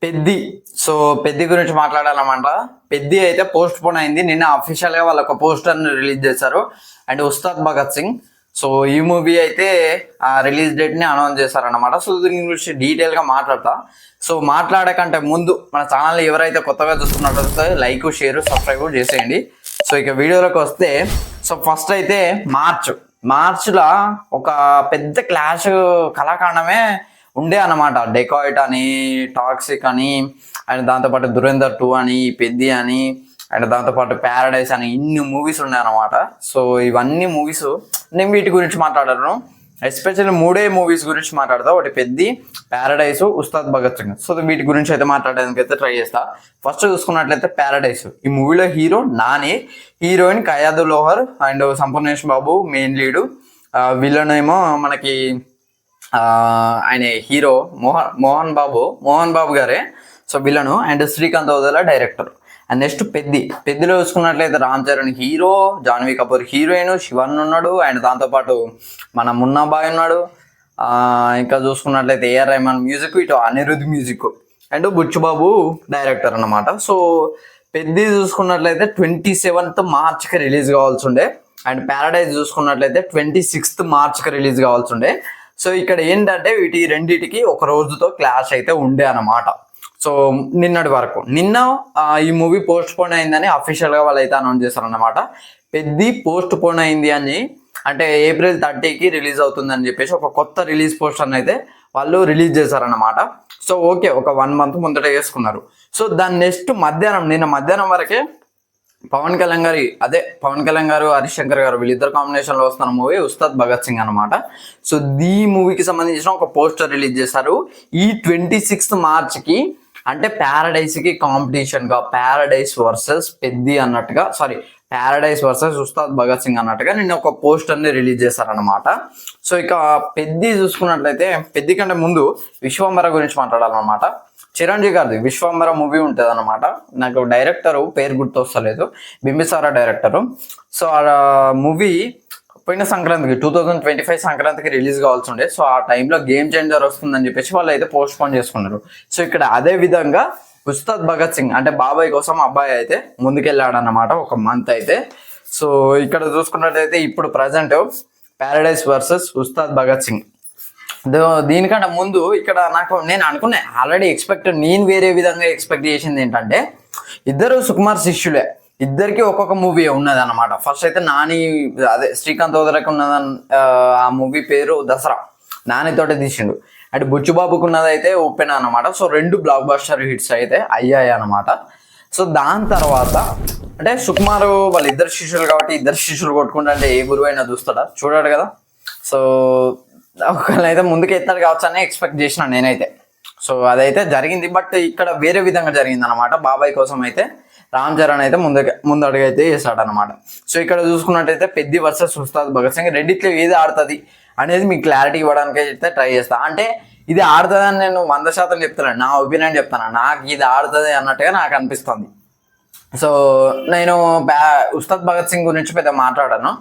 Peddi. So Peddi గురించి మాట్లాడాలన్నమాట. పెద్ది అయితే post phone అయింది. నిన్న అఫీషియల్ గా వాళ్ళు ఒక పోస్టర్ రిలీజ్ చేశారు. అండ్ ఉస్తాద్ భగత్ సింగ్. సో ఈ మూవీ అయితే రిలీజ్ డేట్ ని అనౌన్స్ చేశారన్నమాట. సో దీని గురించి డీటెయిల్ గా మాట్లాడతా. సో మాట్లాడకంటే ముందు మన ఛానల్ ఎవరైతే కొత్తగా చూస్తున్నట్లయితే లైక్, షేర్, సబ్స్క్రైబ్ చేసేయండి. సో ఇక వీడియోలోకి వస్తే, సో ఫస్ట్ అయితే మార్చ్లో ఒక పెద్ద క్లాష్ కళాఖండమే ఉండే అన్నమాట. డెకాయిట్ అని, టాక్సిక్ అని, అండ్ దాంతోపాటు దురేందర్ 2 అని, పెద్ది అని, అండ్ దాంతోపాటు ప్యారడైస్ అని ఇన్ని మూవీస్ ఉన్నాయి అన్నమాట. సో ఇవన్నీ మూవీస్ నేను వీటి గురించి మాట్లాడాను. ఎస్పెషల్లీ మూడే మూవీస్ గురించి మాట్లాడతా. ఒకటి పెద్ది, ప్యారడైస్, ఉస్తాద్ భగత్ సింగ్. సో వీటి గురించి అయితే మాట్లాడడానికి అయితే ట్రై చేస్తా. ఫస్ట్ చూసుకున్నట్లయితే ప్యారడైస్. ఈ మూవీలో hero Nani, heroine Kayadu Lohar and Sampoornesh Babu main lead. Villain ఏమో మనకి ఆయన హీరో మోహన్ బాబు గారే so villain. And Srikanth Odela director. And next పెద్దిలో చూసుకున్నట్లయితే రామ్ చరణ్ హీరో, జాన్వీ కపూర్ హీరోయిన్, శివన్ ఉన్నాడు, అండ్ దాంతోపాటు మన మున్నాబాయ్ ఉన్నాడు. ఇంకా చూసుకున్నట్లయితే ఏఆర్ రెహమాన్ మ్యూజిక్, ఇటు Anirudh music, and Buchi Babu director అన్నమాట. సో పెద్ది చూసుకున్నట్లయితే 27th మార్చ్కి రిలీజ్ కావాల్సి ఉండే. అండ్ ప్యారడైజ్ చూసుకున్నట్లయితే 26th మార్చ్కి రిలీజ్ కావాల్సి ఉండే. సో ఇక్కడ ఏంటంటే వీటి రెండిటికి ఒక రోజుతో క్లాష్ అయితే ఉండే అన్నమాట. సో నిన్నటి వరకు ఈ మూవీ పోస్ట్ పోన్ అయిందని అఫీషియల్గా వాళ్ళు అయితే అనౌన్స్ చేశారన్నమాట. పెద్ది పోస్ట్ పోన్ అయింది అని, అంటే April 30కి రిలీజ్ అవుతుందని చెప్పేసి ఒక కొత్త రిలీజ్ పోస్టర్ అయితే వాళ్ళు రిలీజ్ చేశారన్నమాట. సో ఓకే, ఒక 1 month ముందట చేసుకున్నారు. సో దాని నెక్స్ట్ నిన్న మధ్యాహ్నం వరకే పవన్ కళ్యాణ్ గారు, హరీష్ శంకర్ గారు వీళ్ళిద్దరు కాంబినేషన్ లో వస్తున్న మూవీ ఉస్తాద్ భగత్ సింగ్ అనమాట. సో ఈ మూవీకి సంబంధించిన ఒక పోస్టర్ రిలీజ్ చేశారు. ఈ 26th మార్చ్కి, అంటే ప్యారడైస్ కి కాంపిటీషన్ గా, ప్యారడైస్ వర్సెస్ పెద్ది అన్నట్టుగా, ప్యారడైస్ వర్సెస్ ఉస్తాద్ భగత్ సింగ్ అన్నట్టుగా నిన్న ఒక పోస్టర్ ని రిలీజ్ చేశారనమాట. సో ఇక పెద్ది చూసుకున్నట్లయితే, పెద్ది కంటే ముందు విశ్వంబర గురించి మాట్లాడాలన్నమాట. చిరంజీవి గారిది విశ్వంబర మూవీ ఉంటుంది అనమాట. నాకు డైరెక్టరు పేరు గుర్తొస్తలేదు, బింబిసారా డైరెక్టరు. సో ఆ మూవీ పోయిన సంక్రాంతికి 2025 సంక్రాంతికి రిలీజ్ కావాల్సి ఉండే. సో ఆ టైంలో గేమ్ చేంజర్ వస్తుందని చెప్పేసి వాళ్ళు అయితే పోస్ట్ పోన్ చేసుకున్నారు. సో ఇక్కడ అదే విధంగా ఉస్తాద్ భగత్ సింగ్, అంటే బాబాయ్ కోసం అబ్బాయి అయితే ముందుకెళ్ళాడు అన్నమాట ఒక మంత్ అయితే. సో ఇక్కడ చూసుకున్నట్లయితే ఇప్పుడు present paradise versus Ustaad Bhagat Singh. దీనికంటే ముందు ఇక్కడ నేను అనుకున్నా ఆల్రెడీ నేను వేరే విధంగా ఎక్స్పెక్ట్ చేసింది ఏంటంటే, ఇద్దరు సుకుమార్ శిష్యులే, ఇద్దరికి ఒక్కొక్క మూవీ ఉన్నది అనమాట. ఫస్ట్ అయితే శ్రీకాంత్ ఓదెలకు ఉన్నది, ఆ మూవీ పేరు దసరా, నానితోటే తీసిండు. అంటే బుచ్చుబాబుకు ఉన్నది అయితే ఉప్పెన అనమాట. సో 2 బ్లాక్ బస్టర్ హిట్స్ అయితే అయ్యాయి అనమాట. సో దాని తర్వాత అంటే సుకుమార్ వాళ్ళిద్దరు శిష్యులు కాబట్టి, ఇద్దరు శిష్యులు కొట్టుకుంటా అంటే ఏ గురువు అయినా చూడాడు కదా. సో ఒకళ్ళైతే ముందుకు ఎత్తాడు కావచ్చు అని ఎక్స్పెక్ట్ చేసిన నేనైతే. సో అదైతే జరిగింది, బట్ ఇక్కడ వేరే విధంగా జరిగింది అనమాట. బాబాయ్ కోసం అయితే రామ్ చరణ్ అయితే ముందడుగు అయితే వేసాడు అనమాట. సో ఇక్కడ చూసుకున్నట్టయితే పెద్ది వర్సెస్ ఉస్తాద్ భగత్ సింగ్, రెండిట్లో ఏది ఆడుతుంది అనేది మీకు క్లారిటీ ఇవ్వడానికి అయితే ట్రై చేస్తా. అంటే ఇది ఆడుతుంది అని నేను 100% చెప్తాను, నా ఒపీనియన్ చెప్తాను. నాకు ఇది ఆడుతుంది అన్నట్టుగా నాకు అనిపిస్తుంది. సో నేను ఉస్తాద్ భగత్ సింగ్ గురించి పెద్ద మాట్లాడాను,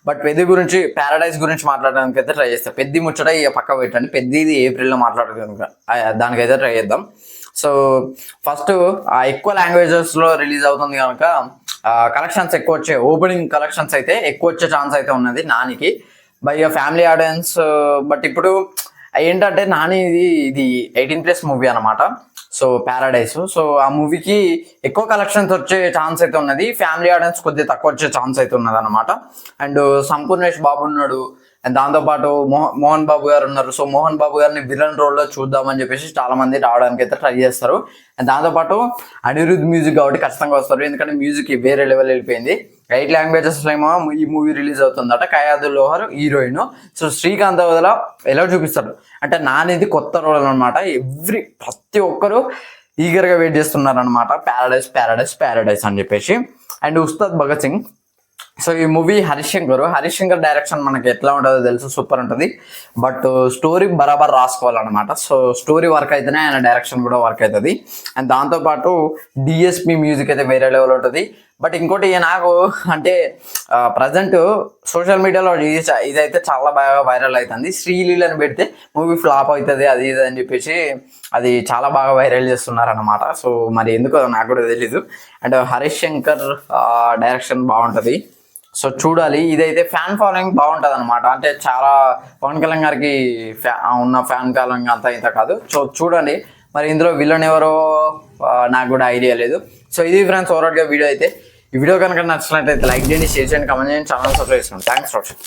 బట్ పెద్ది గురించి, ప్యారడైస్ గురించి మాట్లాడడానికి అయితే ట్రై చేస్తాను. పెద్ది ముచ్చట ఇక పక్క పెట్టండి, పెద్దిది ఏప్రిల్లో మాట్లాడడానికి దానికైతే ట్రై చేద్దాం. సో ఫస్ట్ ఎక్కువ లాంగ్వేజెస్లో రిలీజ్ అవుతుంది కనుక కలెక్షన్స్ ఎక్కువ వచ్చే, ఓపెనింగ్ కలెక్షన్స్ అయితే ఎక్కువ వచ్చే ఛాన్స్ అయితే ఉన్నది నానికి బై ఫ్యామిలీ ఆడియన్స్. బట్ ఇప్పుడు ఏంటంటే నాని ఇది 18+ మూవీ అనమాట. సో ప్యారడైస్, సో ఆ మూవీకి ఎక్కువ కలెక్షన్స్ వచ్చే ఛాన్స్ అయితే ఉన్నది, ఫ్యామిలీ ఆడియన్స్ కొద్దిగా తక్కువ వచ్చే ఛాన్స్ అయితే ఉన్నది అనమాట. అండ్ సంపూర్ణేష్ బాబు ఉన్నాడు, అండ్ దాంతోపాటు మోహన్ బాబు గారు ఉన్నారు. సో మోహన్ బాబు గారిని విలన్ రోల్లో చూద్దామని చెప్పేసి చాలా మంది రావడానికి అయితే ట్రై చేస్తారు. అండ్ దాంతోపాటు అనిరుద్ మ్యూజిక్ కాబట్టి ఖచ్చితంగా వస్తారు, ఎందుకంటే మ్యూజిక్ వేరే లెవెల్ వెళ్ళిపోయింది. 8 లాంగ్వేజెస్ ఏమో ఈ మూవీ రిలీజ్ అవుతుందట. కయాదు లోహర్ హీరోయిన్. సో శ్రీకాంత్ ఓదెలా ఎలా చూపిస్తాడు అంటే, నానిది కొత్త రోల్ అనమాట. ప్రతి ఒక్కరు ఈగర్గా వెయిట్ చేస్తున్నారు అనమాట, ప్యారడైస్ అని చెప్పేసి. అండ్ ఉస్తాద్ భగత్ సింగ్, సో ఈ మూవీ హరీష్ శంకర్ డైరెక్షన్ మనకి ఎట్లా ఉంటుందో తెలుసు, సూపర్ ఉంటుంది. బట్ స్టోరీ బరాబర్ రాసుకోవాలన్నమాట. సో స్టోరీ వర్క్ అయితేనే ఆయన డైరెక్షన్ కూడా వర్క్ అవుతుంది. అండ్ దాంతోపాటు డిఎస్పి మ్యూజిక్ అయితే వేరే లెవెల్ ఉంటుంది. బట్ ఇంకోటి నాకు అంటే ప్రజెంట్ సోషల్ మీడియాలో ఇదైతే చాలా బాగా వైరల్ అవుతుంది. శ్రీలీలని పెడితే మూవీ ఫ్లాప్ అవుతుంది అది ఇది అని చెప్పేసి అది చాలా బాగా వైరల్ చేస్తున్నారు అన్నమాట. సో మరి ఎందుకో నాకు కూడా తెలీదు. అండ్ హరీష్ శంకర్ డైరెక్షన్ బాగుంటుంది. సో చూడాలి. ఇదైతే ఫ్యాన్ ఫాలోయింగ్ బాగుంటుంది అనమాట. అంటే చాలా పవన్ కళ్యాణ్ గారికి ఉన్న ఫ్యాన్ ఫాలోయింగ్ అంతా ఇంత కాదు. సో చూడండి. మరి ఇందులో విలన్ ఎవరో నాకు కూడా ఐడియా లేదు. సో ఇది ఫ్రెండ్స్ ఓవరాల్గా వీడియో అయితే. ఈ వీడియో కనుక నచ్చినట్లయితే లైక్ చేయండి, షేర్ చేయండి, కామెంట్ చేయండి, ఛానల్ సబ్స్క్రైబ్ చేసుకోండి. Thanks for watching.